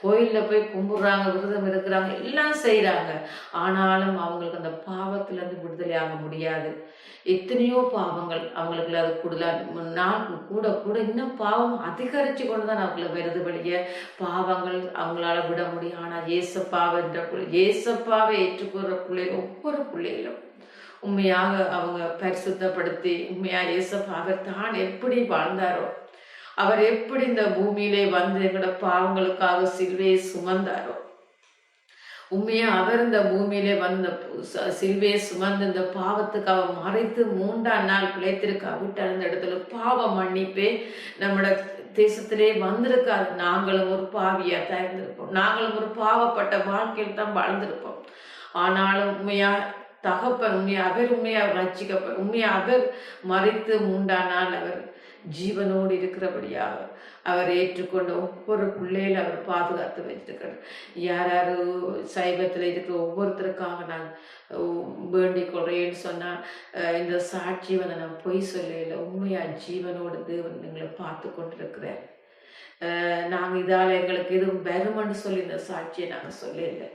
கோயிலில் போய் கும்பிட்றாங்க, விரதம் இருக்கிறாங்க, எல்லாம் செய்கிறாங்க. ஆனாலும் அவங்களுக்கு அந்த பாவத்திலேருந்து விடுதலை ஆக முடியாது. எத்தனையோ பாவங்கள் அவங்களுக்கு அது நாள் கூட கூட இன்னும் பாவம் அதிகரித்து கொண்டு தான் அவங்கள வருது வழிய பாவங்கள் அவங்களால விட முடியும். ஆனால் ஏசப்பாவை ஏற்றுக்கொள்கிற பிள்ளைகள் ஒவ்வொரு பிள்ளைகளும் உண்மையாக அவங்க பரிசுத்தப்படுத்தி உண்மையாக ஏசப்பா அவர் தான் எப்படி வாழ்ந்தாரோ, அவர் எப்படி இந்த பூமியிலே வந்து எங்களோட பாவங்களுக்காக சிலுவையை சுமந்தாரோ, உண்மையா அவர் இந்த பூமியிலே வந்த சிலுவையை சுமந்து இந்த பாவத்துக்கு அவர் மறைத்து 3ஆம் நாள் பிழைத்திருக்காவிட்டு அந்த இடத்துல பாவ மன்னிப்பே நம்மளோட தேசத்திலே வந்திருக்காது. நாங்களும் ஒரு பாவியா தான் இருந்திருப்போம், நாங்களும் ஒரு பாவப்பட்ட வாழ்க்கையில் தான் வாழ்ந்திருப்போம். ஆனாலும் உண்மையா தகப்பன் உண்மையா ரட்சிக்கப்ப உண்மையா அவர் மறைத்து 3ஆம் நாள் அவர் ஜீவனோடு இருக்கிறபடியாக அவர் ஏற்றுக்கொண்ட ஒவ்வொரு பிள்ளையில அவர் பாதுகாத்து வச்சிருக்கிறார். யார் யார் சைவத்தில் இருக்கிற ஒவ்வொருத்தருக்காக நான் வேண்டிக் கொள்றேன்னு சொன்னால் இந்த சாட்சி வந்து நான் பொய் சொல்லல, உண்மையா ஜீவனோடு தேவன் எங்களை பார்த்து கொண்டிருக்கிறார். நாங்கள் இதால் எங்களுக்கு எதுவும் வருமானு சொல்லி இந்த சாட்சியை நாங்கள் சொல்லல.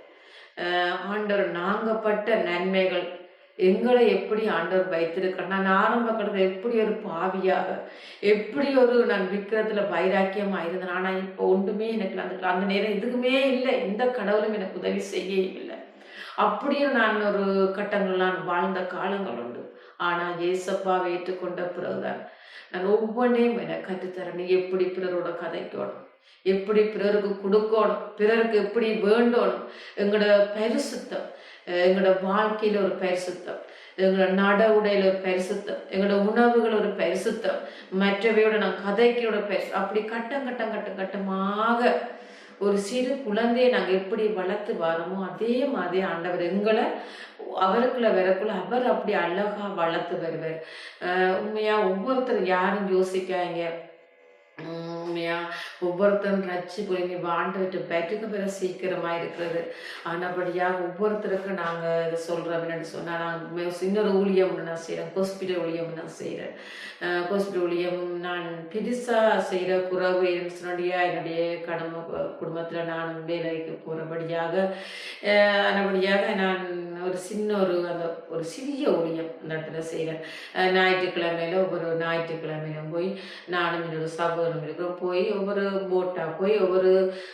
ஆண்டவர் நாங்கள் பட்ட நன்மைகள் எங்களை எப்படி ஆண்டவர் வைத்திருக்கிறேன். நான் ஆரம்ப கட்டத்தில் எப்படி ஒரு பாவியாக, எப்படி ஒரு நான் விக்கிரத்தில் வைராக்கியமாக இருந்தேன். ஆனால் இப்போ ஒன்றுமே எனக்கு அந்த நேரம் எதுக்குமே இல்லை. இந்த கடவுளும் எனக்கு உதவி செய்யவே இல்லை. அப்படியும் நான் ஒரு கட்டங்கள் நான் வாழ்ந்த காலங்கள் உண்டு. ஆனால் ஏசப்பாவை ஏற்றுக்கொண்ட பிறகுதான் நான் ஒவ்வொன்றையும் எனக்கு கற்றுத்தரேன். நீ எப்படி பிறரோட கதைக்கணும், எப்படி பிறருக்கு கொடுக்கணும், பிறருக்கு எப்படி வேண்டணும், எங்களோட பரிசுத்தம், எங்களோட வாழ்க்கையில ஒரு பரிசுத்தம், எங்களோட நட உடையில ஒரு பரிசுத்தம், எங்களோட உணவுகள் ஒரு பரிசுத்தம், மற்றவையோட நான் கதைக்கையோட அப்படி கட்டமாக ஒரு சிறு குழந்தையை நாங்கள் எப்படி வளர்த்து வரோமோ அதே மாதிரி ஆண்டவர் எங்களை அவருக்குள்ள வரக்குள்ள அவர் அப்படி அழகா வளர்த்து வருவார். உண்மையா ஒவ்வொருத்தர் யாரும் யோசிக்காங்க. உண்மையா ஒவ்வொருத்தரும் ரச்சு போய் ஆண்டவர்கிட்ட பெற்றுக்கு பெற சீக்கிரமா இருக்கிறது. ஆனபடியாக ஒவ்வொருத்தருக்கு நாங்கள் இதை சொல்றோம். என்னன்னு சொன்னால் நான் இன்னொரு ஊழியம் நான் செய்கிறேன், ஹாஸ்பிட்டல் ஊழியம் நான் செய்கிறேன். ஹாஸ்பிட்டல் ஊழியம் நான் பெருசாக செய்கிற குறவு என்னுடைய குடும்பத்தில் நான் வேலைக்கு போகிறபடியாக ஆனபடியாக நான் ஒரு சிறிய ஊழியம் அந்த இடத்துல செய்கிறேன். ஞாயிற்றுக்கிழமையில ஒவ்வொரு ஞாயிற்றுக்கிழமையிலும் போய் நானும் என்னோட சகோதரம் இருக்கிறோம் போய் ஒவ்வொரு போட்டாக போய் ஒவ்வொரு